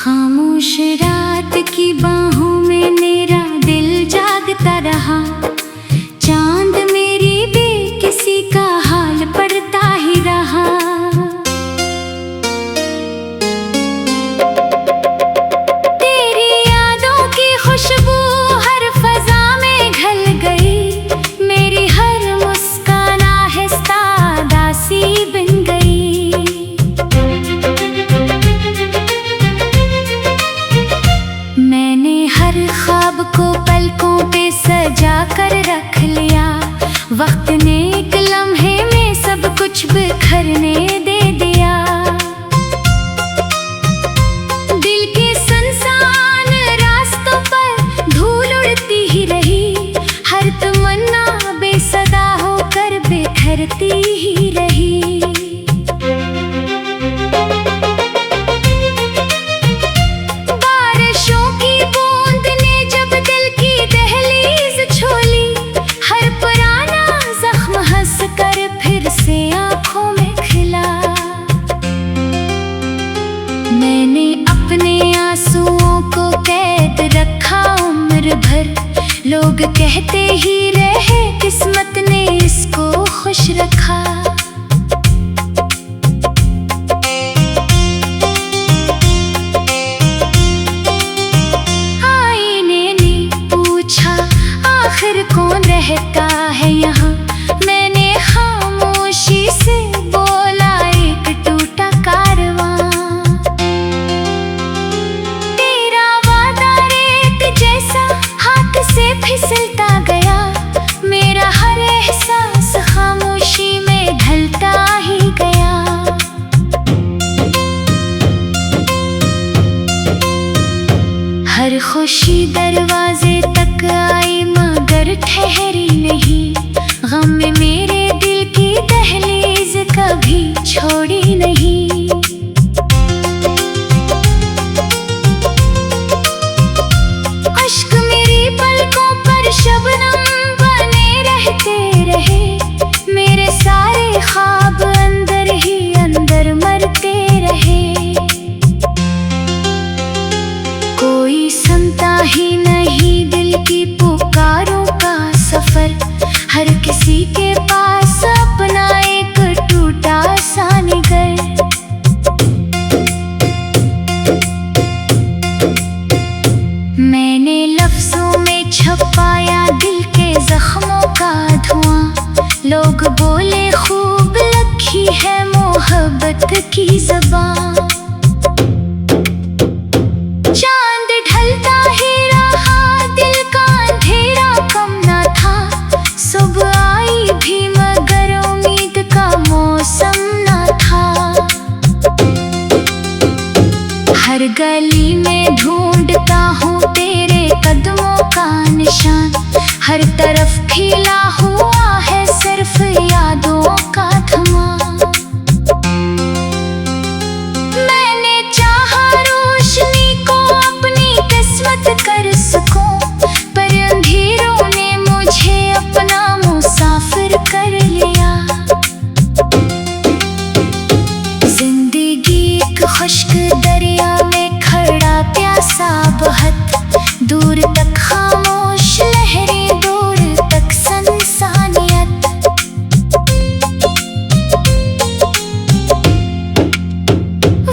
खामोश रात की बाहों में मेरा दिल जागता रहा। चांद मेरी बेकिसी का हाल पढ़ता ही रहा। तेरी यादों की खुशबू हर फजा में घल गई। मेरी हर मुस्कान आहिस्ता दासी बन गई। मैंने हर ख्वाब को पलकों पे सजा कर रख लिया। वक्त ने एक लम्हे में सब कुछ बिखरने दे दिया। दिल के सुनसान रास्तों पर धूल उड़ती ही रही। हर तमन्ना बेसदा होकर बिखरती ही रही। मैंने अपने आंसुओं को कैद रखा उम्र भर। लोग कहते ही रहे किस्मत ने इसको खुश रखा। आईने ने पूछा आखिर कौन रहता है यहाँ। मैंने खामोशी से बोला एक टूटा कारवां। से फिसलता गया। मेरा हर एहसास खामोशी में ढलता ही गया। हर खुशी दरवाजे तक आई मगर ठहरी नहीं। गम में मेरे दिल की दहलीज कभी छोड़ी नहीं। शबनम बने रहते रहे। मेरे सारे ख्वाब अंदर ही अंदर मरते रहे। कोई सुनता ही नहीं दिल की पुकारों का सफर। हर किसी के पास अपना एक टूटा सा निगर। मैंने लफ्जों में छुपाया दिल के जख्मों का धुआं। लोग बोले खूब लखी है मोहब्बत की ज़बान। चांद ढलता ही रहा दिल का अंधेरा कम न था। सुबह आई भी मगर उम्मीद का मौसम न था। हर गली में ढूंढता हूँ तेरे कदमों का निशान। हर तरफ खिला हुआ है सिर्फ यादों का धुआं। मैंने चाहा रोशनी को अपनी किस्मत कर सकूं। पर अंधेरों ने मुझे अपना मुसाफिर कर लिया। जिंदगी एक खुश्क दरिया में खड़ा प्यासा बहुत। दूर तक खामोश लहरें दूर तक इंसानियत।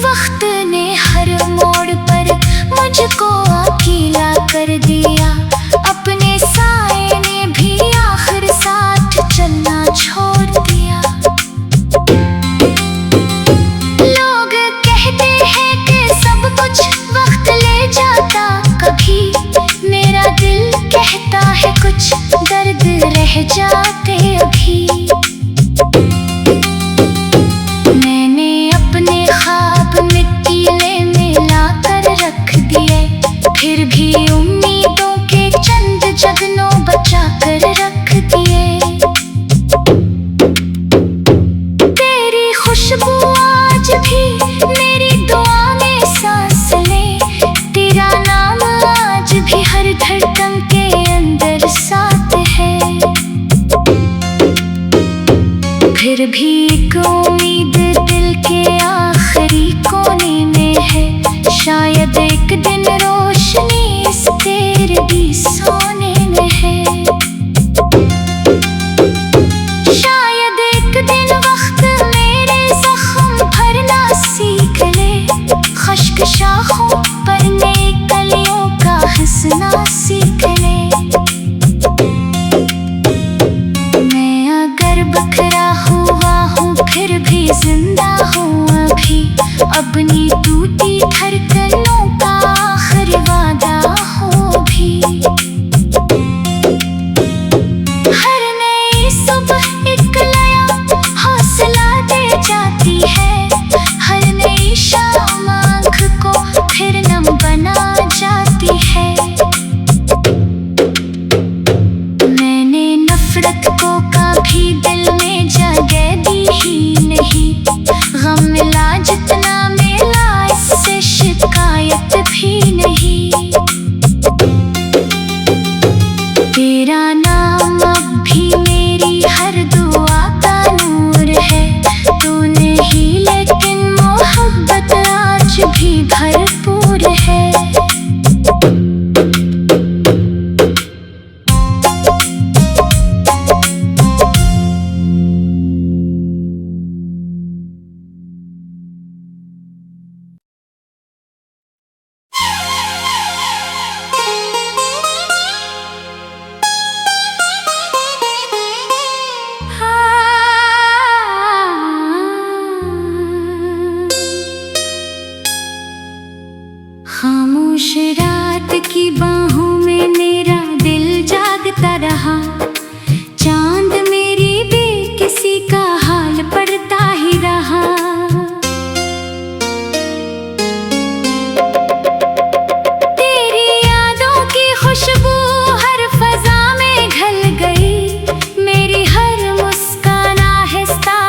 वक्त ने हर मोड़ पर मुझको अकेला कर दिया। अपने साए ने भी आखिर साथ चलना छोड़ दिया। लोग कहते हैं कि सब कुछ वक्त ले जाता। कभी मेरा दिल टूटी धड़कनों का आखिरी वादा हो भी। हर नई सुबह एक नया हौसला दे जाती है, हर नई शाम आँख को फिर नम बना जाती है। मैंने नफरत को कभी दिल में जगह दी ही नहीं, गम मिला जितना मिला इससे शिकायत भी नहीं। तेरा नाम अब भी मेरी हर दुआ का नूर है, तू नहीं लेकिन मोहब्बत आज भी भरपूर है। खामोश रात की बाहों में मेरा दिल जागता रहा, चांद मेरी बेकिसी का हाल पढ़ता ही रहा। तेरी यादों की खुशबू हर फजा में घल गई, मेरी हर मुस्कान आहिस्ता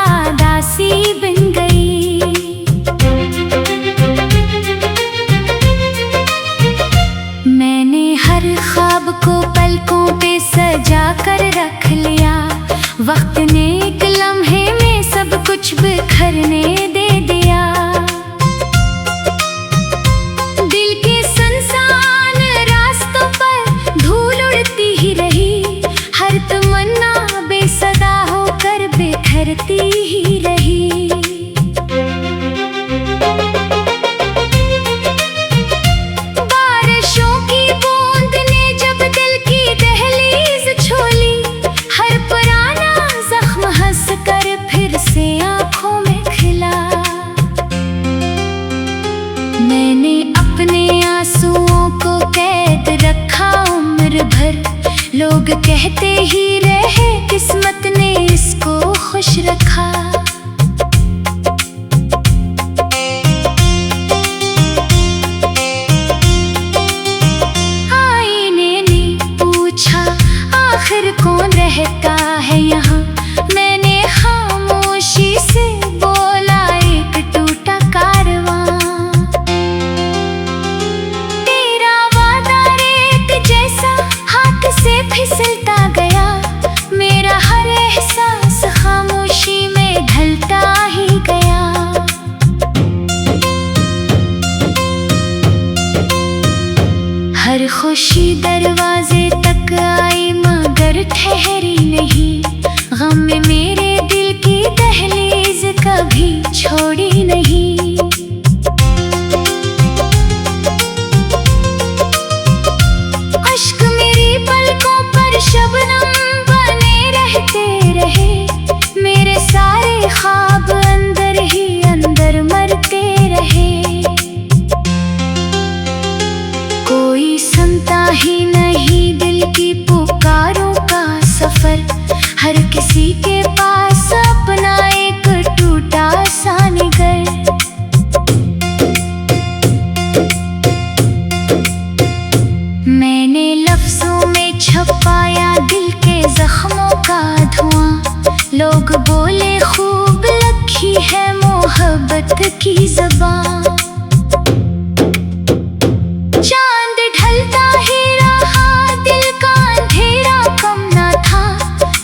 दासी बन गई। मैंने हर ख्वाब को पलकों पे सजा कर रख लिया, वक्त ने एक लम्हे में सब कुछ बिखरने दे दिया। दिल के सुनसान रास्तों पर धूल उड़ती ही रही, हर तमन्ना बेसदा होकर बिखरती ही रही। मैंने अपने आंसुओं को कैद रखा उम्र भर, लोग कहते ही रहे किस्मत ने इसको खुश रखा। आईने ने पूछा आखिर कौन रहता है यहाँ, मैंने खामोशी से बोला एक टूटा कारवां। तेरा वादा रेत जैसा हाथ से फिसलता गया, मेरा हर एहसास खामोशी में ढलता ही गया। हर खुशी दरवाजे तक आई मगर ठहरी नहीं, गम में मेरे दिल की दहलीज कभी छोड़ी नहीं। अश्क मेरी पलकों पर शबनम बने रहते रहे, मेरे सारे ख्वाब अंदर ही अंदर मरते रहे। कोई सुनता ही नहीं दिल की पुकारों का सफर, हर किसी के पास अपना एक टूटा सा निगर। मैंने लफ्जों में छुपाया दिल के जख्मों का धुआं, लोग बोले खूब लखी है मोहब्बत की ज़बान। चांद ढलता ही रहा, दिल का अंधेरा कम न था,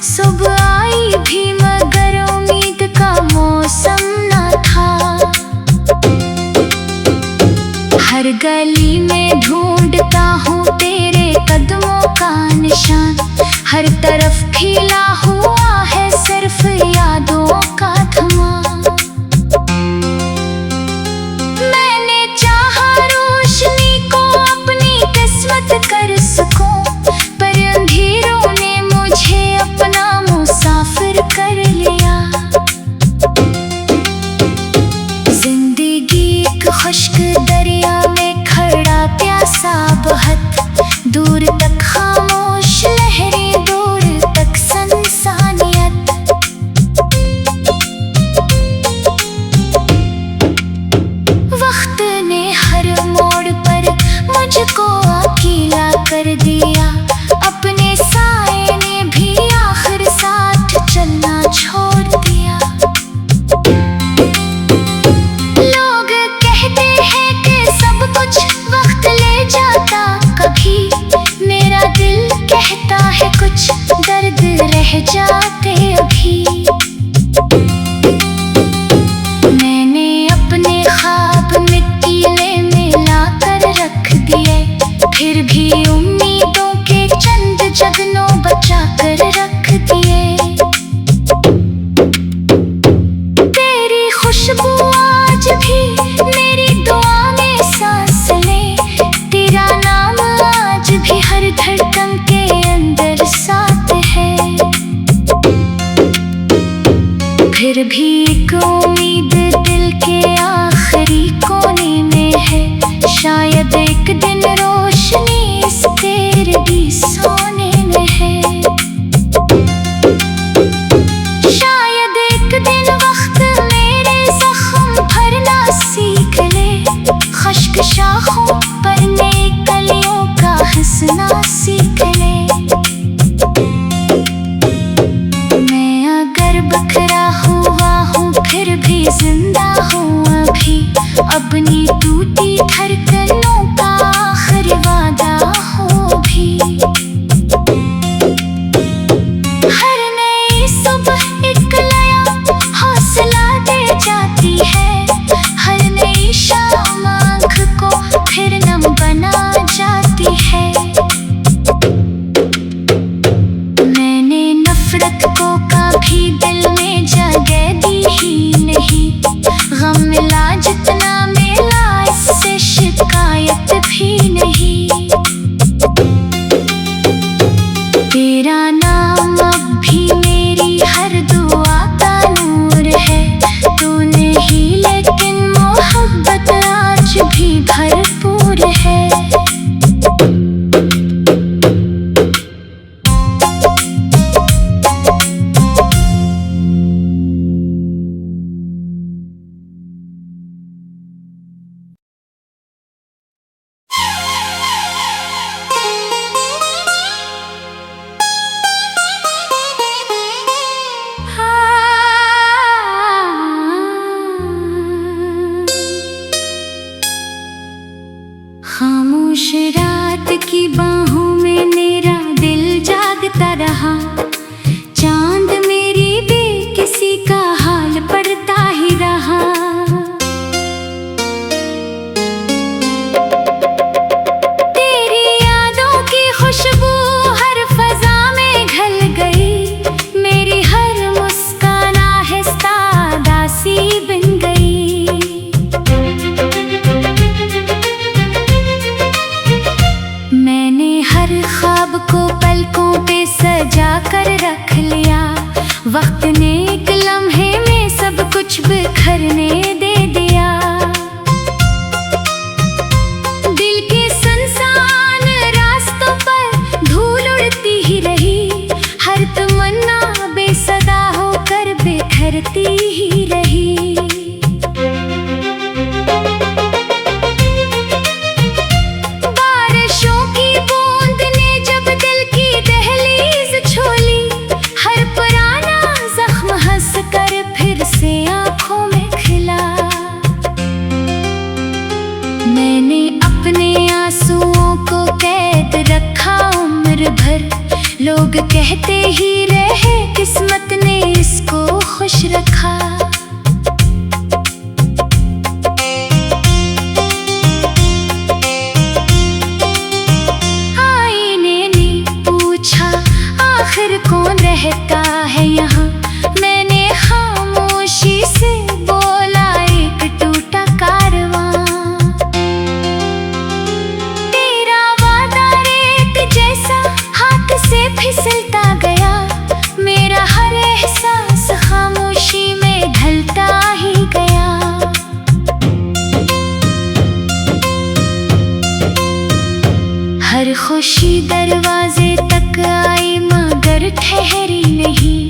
सुबह आई भी मगर उम्मीद का मौसम न था। हर गली में ढूंढता हूँ तेरे कदमों का निशान, हर तरफ खिला हुआ है सिर्फ यादों का धुआं। मैंने चाहा रोशनी को अपनी किस्मत कर सकूं, पर अंधेरों ने मुझे अपना मुसाफिर कर लिया। जिंदगी एक खुश अपनी टूटी धड़कनों का आखिरी वादा हो भी। हर नई सुबह एक नया हौसला दे जाती है, हर नई शाम आँख को फिर नम बना जाती है। मैंने नफरत को कभी दिल में जगह दी ही नहीं, गम मिला जितना मिला इससे शिकायत भी नहीं। तेरा नाम अब भी मेरी हर दुआ का नूर है, तू नहीं लेकिन मोहब्बत आज भी भरपूर है। खामोश रात की बाहों में मेरा दिल जागता रहा, चांद मेरी बेकिसी का हाल पढ़ता ही रहा। तेरी यादों की खुशबू हर फजा में घल गई, मेरी हर मुस्कान आहिस्ता दासी बन गई। मैंने हर ख्वाब को पलकों पे सजा कर रख लिया, वक्त ने एक लम्हे में सब कुछ बिखरने दे दिया। दिल के सुनसान रास्तों पर धूल उड़ती ही रही, हर तमन्ना बेसदा होकर बिखरती ही रही। मैंने अपने आंसुओं को कैद रखा उम्र भर, लोग कहते ही रहे किस्मत ने इसको खुश रखा। आईने ने पूछा आखिर कौन रहता है यहाँ, मैंने खामोशी से बोला एक टूटा कारवां। फिसलता गया मेरा हर एहसास, खामोशी में ढलता ही गया। हर खुशी दरवाजे तक आई मगर ठहरी नहीं,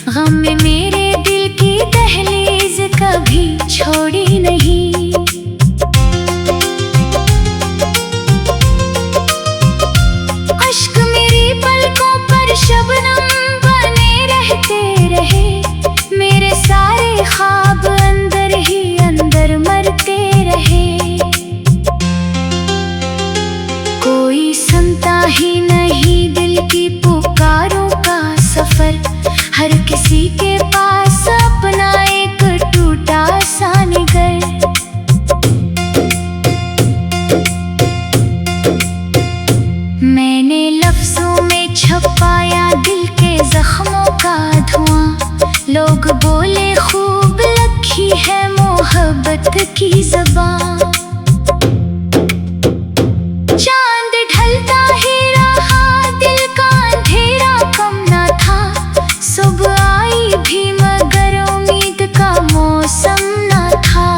गम में मेरे दिल की दहलीज कभी छोड़ी नहीं। शबनम बने रहते रहे, मेरे सारे ख्वाब अंदर ही अंदर मरते रहे। कोई सुनता ही नहीं दिल की पुकारों का सफर, हर किसी के पास अपना एक टूटा सा निगर। मैंने लफ्जों में छुपाया दिल के जख्मों का धुआं, लोग बोले खूब लखी है मोहब्बत की ज़बान। चांद ढलता ही रहा, दिल का अंधेरा कम न था, सुबह आई भी मगर उम्मीद का मौसम न था।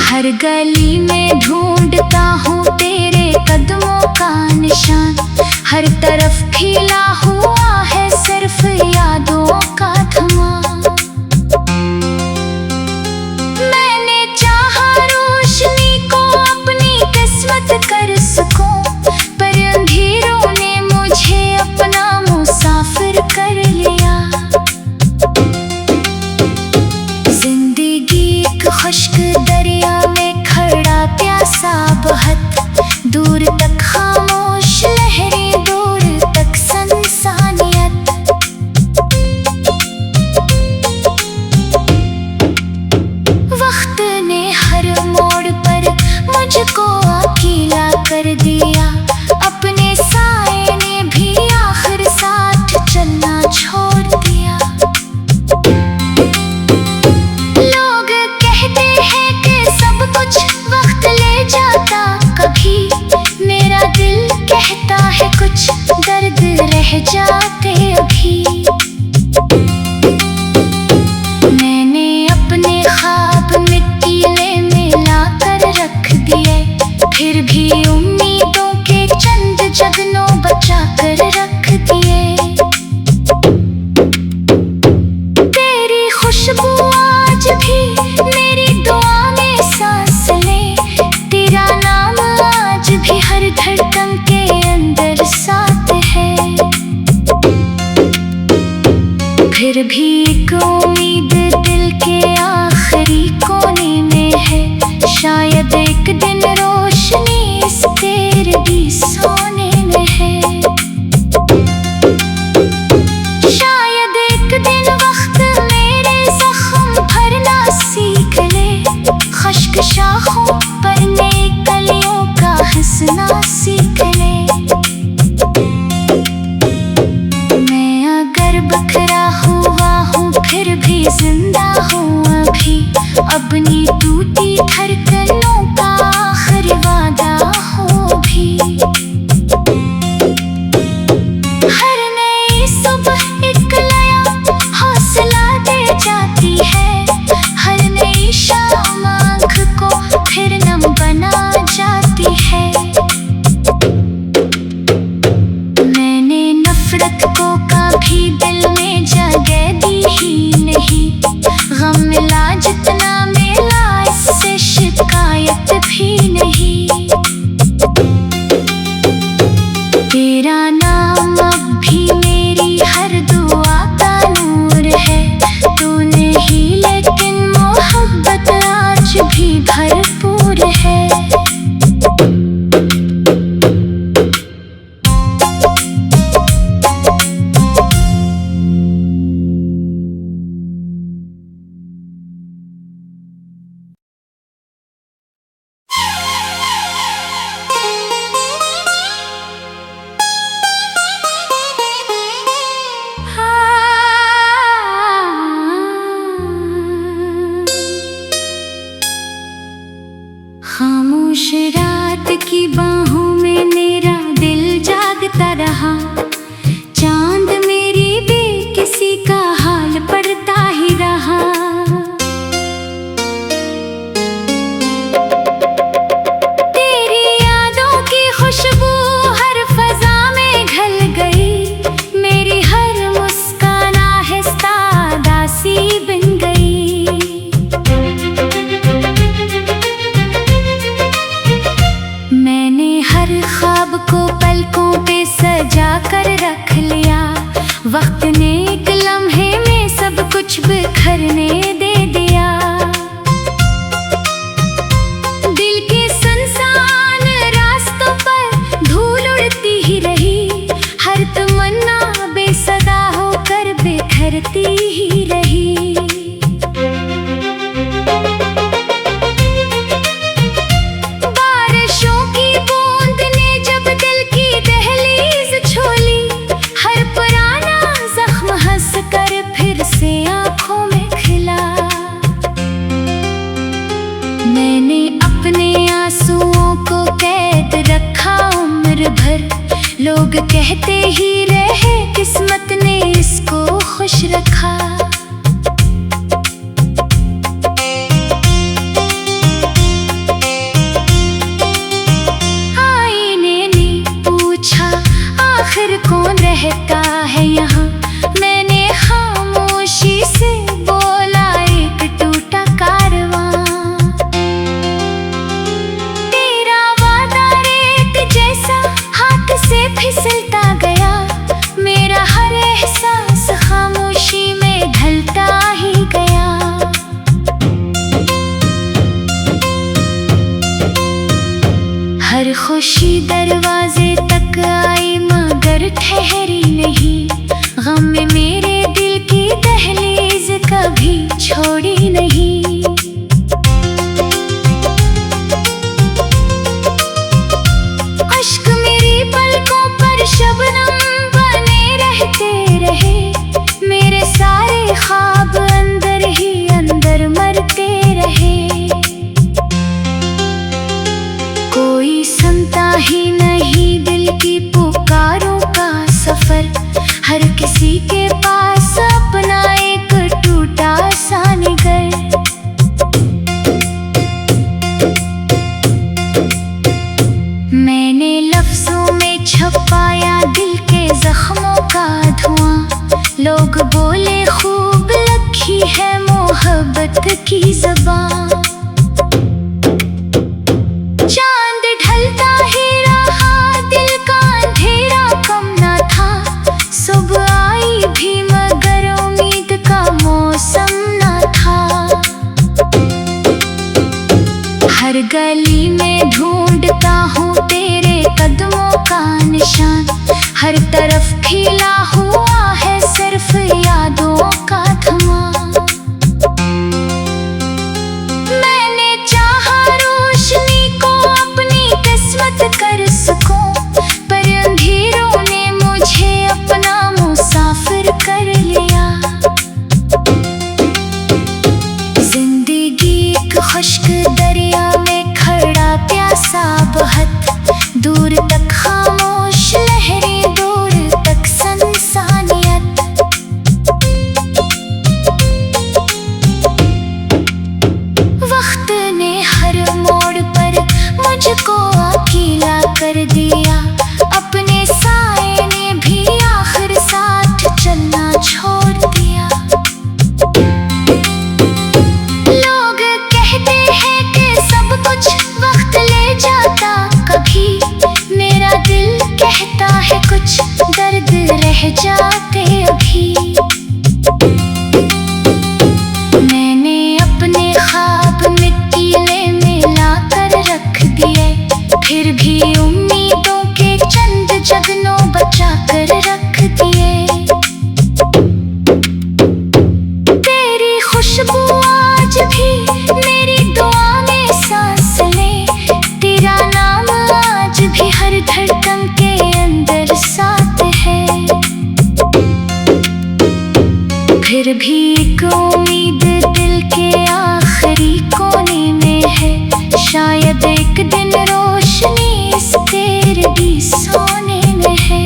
हर गली में ढूंढता हूँ तेरे कदमों का निशान, हर तरफ खिला हुआ है सिर्फ यादों का धुआं। मैंने चाहा रोशनी को अपनी किस्मत कर सकूं, पर अंधेरों ने मुझे अपना मुसाफिर कर लिया। जिंदगी एक जाते अभी। मैंने अपने ख्वाब मिट्टीले में लाकर रख दिए, फिर भी उम्मीदों के चंद जगनों बचा कर रख दिए। तेरी खुशबू आज भी मेरी दुआ में सांस ले, तेरा नाम आज भी हर धड़कन के अंदर साथ है। फिर भी एक उम्मीद दिल के आखिरी कोने में है, शायद एक दिन रोशनी इस तेरे भी सोने में है। शायद एक दिन वक्त मेरे जख्म भरना सीख ले, खश्क शाखों पर नई कलियों का हंसना सीख ले। मैं अगर बखरा हुआ हूँ फिर भी जिंदा हूँ अभी, अपनी टूटी धड़कनों का आखिरी वादा हो भी। हर नई सुबह एक नया हौसला दे जाती है, हर नई शाम आँख को फिर नम बना जाती है। मैंने नफरत को कभी दिल में जगह दी ही नहीं, गम मिला जितना मिला इससे शिकायत भी नहीं। तेरा नाम अब भी मेरी हर दुआ का नूर है, तू नहीं लेकिन मोहब्बत आज भी भरपूर है। खामोश रात की बाहों में मेरा दिल जागता रहा, चांद मेरी बेकिसी का हाल पढ़ता ही रहा। तेरी यादों की खुशबू हर फजा में घल गई, मेरी हर मुस्कान आहिस्ता दासी बन गई। मैंने हर ख्वाब को पलकों पे सजा कर रख लिया, वक्त ने एक लम्हे में सब कुछ बिखरने दे दिया। दिल के सुनसान रास्तों पर धूल उड़ती ही रही, हर तमन्ना बेसदा होकर बिखरती ही रही। मैंने अपने आंसुओं को कैद रखा उम्र भर, लोग कहते ही रहे किस्मत ने इसको खुश रखा। आईने ने पूछा आखिर कौन रहता है यहाँ, मैंने खामोशी से बोला एक टूटा कारवां। तेरा वादा रेत जैसा हाथ से फिसलता गया, मेरा हर एहसास खामोशी में ढलता ही गया। हर खुशी दरवाजे तक आई मगर ठहरी नहीं, गम में मेरे दिल की दहलीज कभी छोड़ी नहीं। अश्क मेरी पलकों पर शबनम बने रहते रहे, मेरे सारे ख्वाब अंदर ही अंदर मरते रहे। कोई सुनता ही नहीं दिल की पुकारों का सफर, जख्मों का धुआं। लोग बोले खूब लखी है मोहब्बत की ज़बान। चांद ढलता ही रहा, दिल का अंधेरा कम न था। सुबह आई भी मगर उम्मीद का मौसम न था। हर गली में ढूंढता हूँ तेरे कदमों का निशान। हर तरफ खिला हुआ है सिर्फ यादों का धुआं। मैंने चाहा रोशनी को अपनी किस्मत कर सकूं, पर अंधेरों ने मुझे अपना मुसाफिर कर लिया। जिंदगी एक खुश्क दरिया में खड़ा प्यासा बहुत, दूर तक खामोश लहरें, दूर तक इंसानियत। वक्त ने हर मोड़ पर मुझको अकेला कर दिया। अपने साए ने भी आखिर साथ चलना छोड़ दिया। लोग कहते हैं कि सब कुछ वक्त ले जाता, कभी मेरा दिल कहता है कुछ दर्द रह जाते अभी। मैंने अपने ख्वाब मिट्टी में मिला कर रख दिए, फिर भी उम्मीदों के चंद जगनों बचा कर रख दिए। तेरी खुशबू आज भी मेरी दुआ में सांस ले, तेरा नाम आज भी हर धड़कन के अंदर साथ है। फिर भी एक उम्मीद दिल के आखिरी कोने में है, शायद एक दिन रोशनी इस तेरे भी सोने में है।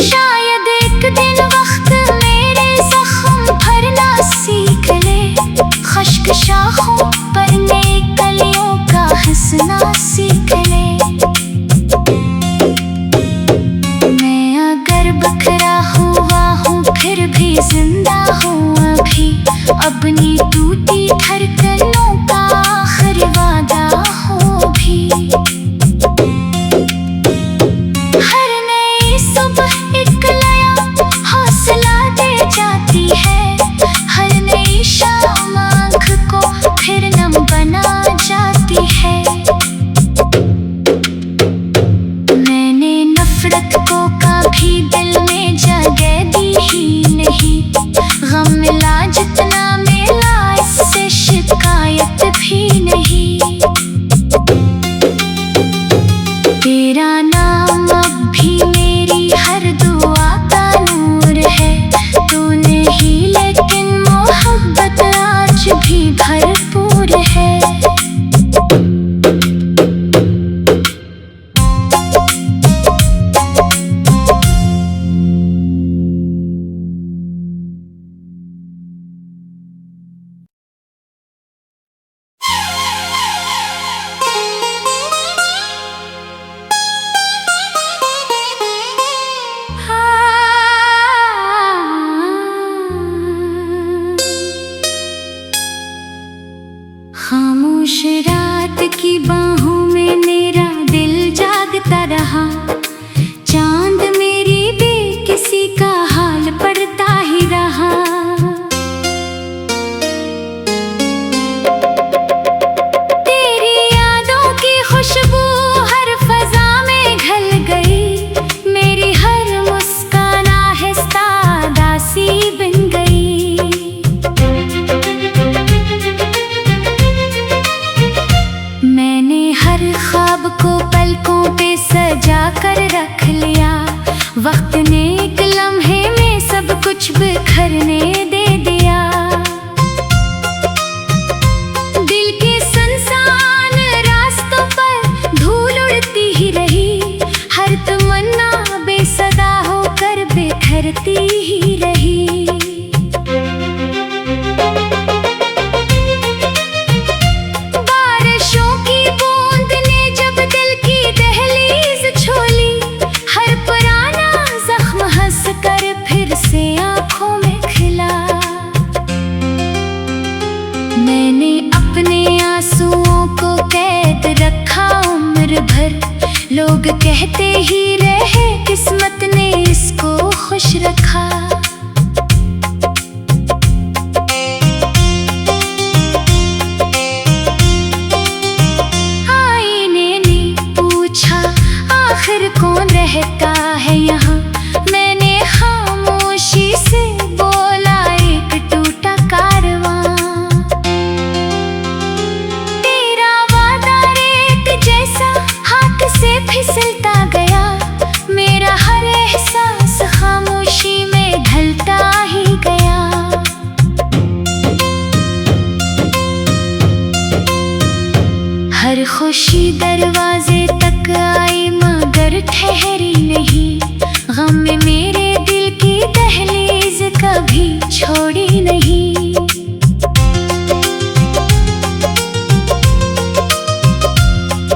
शायद एक दिन वक्त मेरे जख्म भरना सीख ले, खुश्क शाखों पर नई कलियों का हंसना सीख ले। मैं अगर बखरा हुआ हूँ फिर भी जिंदा हूँ अभी, अपनी टूटी धड़कनों का आखिरी वादा हो भी। हर नई सुबह एक नया हौसला दे जाती है, हर नई शाम आँख को फिर नम बना जाती है। मैंने नफरत को कभी दिल में जगह दी ही नहीं, गम मिला जितना मिला इससे शिकायत भी नहीं। तेरा नाम अब भी मेरी हर दुआ का नूर है, तू नहीं लेकिन मोहब्बत आज भी भरपूर है। खामोश रात की बाहों में मेरा दिल जागता रहा, चांद मेरी बेकिसी का हाल पढ़ता ही रहा। तेरी यादों की खुशबू हर फजा में घल गई, मेरी हर मुस्कान आहिस्ता दासी बन गई। मैंने अपने आंसुओं को कैद रखा उम्र भर। लोग कहते ही रहे किस्मत ने इसको खुश रखा। आईने ने पूछा आखिर कौन रहता है यहाँ। मैंने खामोशी से बोला एक टूटा कारवां। तेरा वादा रेत जैसा हाथ से फिसलता गया। मेरा हर एहसास खामोशी में ढलता ही गया। हर खुशी दरवाजे तक आई मगर ठहरी नहीं। गम में मेरे दिल की दहलीज कभी छोड़ी नहीं।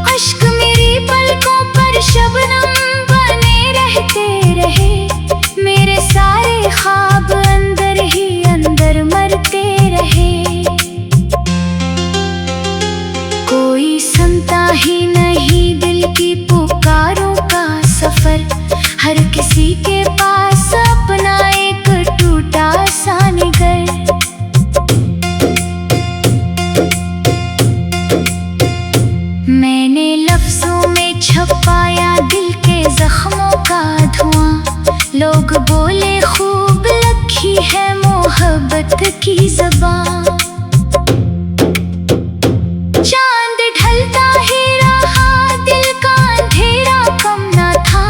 अश्क मेरी पलकों पर शबनम बने रहते रहे। मेरे सारे ख्वाब अंदर ही अंदर मरते रहे। कोई सुनता ही नहीं दिल की पुकारों का सफर। हर किसी के पास अपना एक टूटा सा निगर। मैंने लफ्जों में छुपाया दिल के जख्मों का धुआं। लोग बोले खूब लखी है मोहब्बत की ज़बान। चांद ढलता ही रहा दिल का अंधेरा कम न था।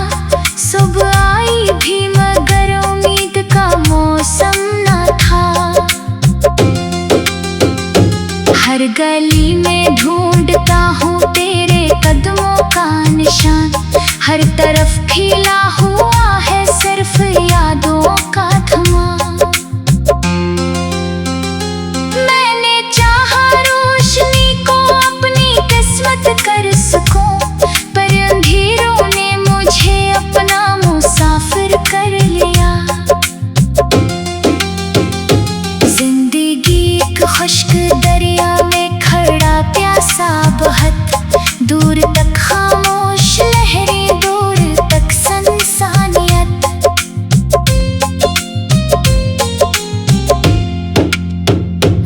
सुबह आई भी मगर उम्मीद का मौसम न था। हर गली में ढूंढता हूँ तेरे कदमों का निशान। हर तरफ खिला हुआ है सिर्फ यादों का धुआं। मैंने चाहा रोशनी को अपनी किस्मत कर सकूं। पर अंधेरों ने मुझे अपना मुसाफिर कर लिया। जिंदगी एक खुश्क दरिया में खड़ा प्यासा बहुत। दूर तक खामोश लहरें दूर तक इंसानियत।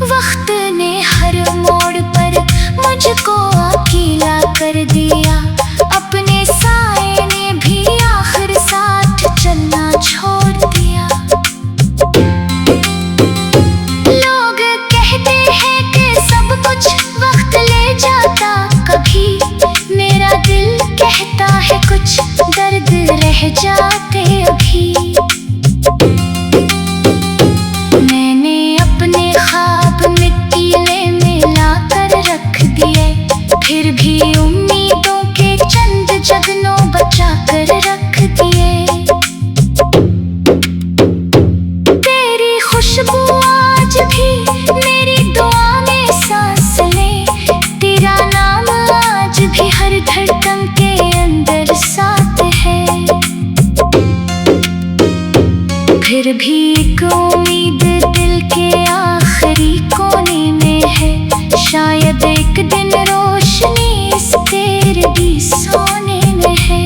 वक्त ने हर मोड़ पर मुझको अकेला कर दिया। अपने साए ने भी आखिर साथ चलना छोड़ दिया। लोग कहते हैं कि सब कुछ वक्त ले जाता कभी। मेरा दिल कहता है कुछ दर्द रह जाते अभी। मैंने अपने ख्वाब मिट्टी में मिला कर रख दिए। फिर भी उम्मीदों के चंद जगनों बचा कर रख दिए। तेरी खुशबू आज भी मेरी दुआ में सांस ले। तेरा नाम आज भी हर धड़कन के अंदर साथ है। फिर भी एक उम्मीद दिल के आखिरी कोने में है। शायद एक दिन रोशनी इस तेरे भी सोने में है।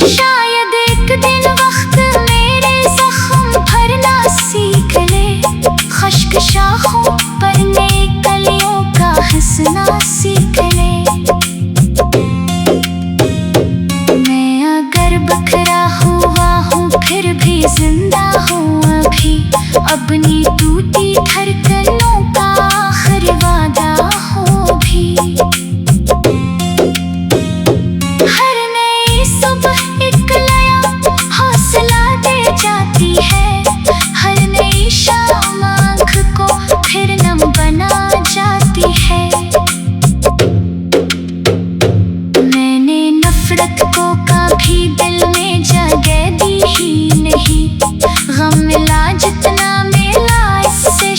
शायद एक दिन वक्त मेरे जख्म भरना सीख ले। खुश्क शाखों पर नई कलियों का हंसना सीख ले। मैं अगर बखरा हुआ हूँ फिर भी जिंदा हूँ अभी। अपनी टूटी धड़कनों का आखिरी वादा हो भी। हर नई सुबह एक नया हौसला दे जाती है। हर नई शाम आँख को फिर नम बना जाती है। मैंने नफरत को कभी दिल में जगह दी ही नहीं। गम मिला जितना मिला इससे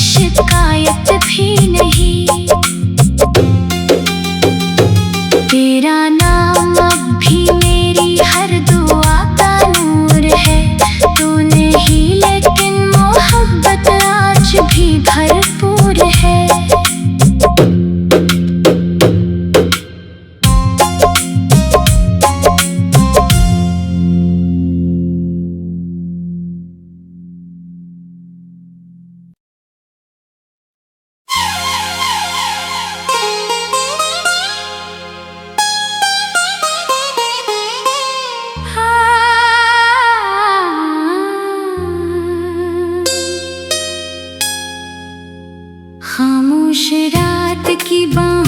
खामोश रात की बात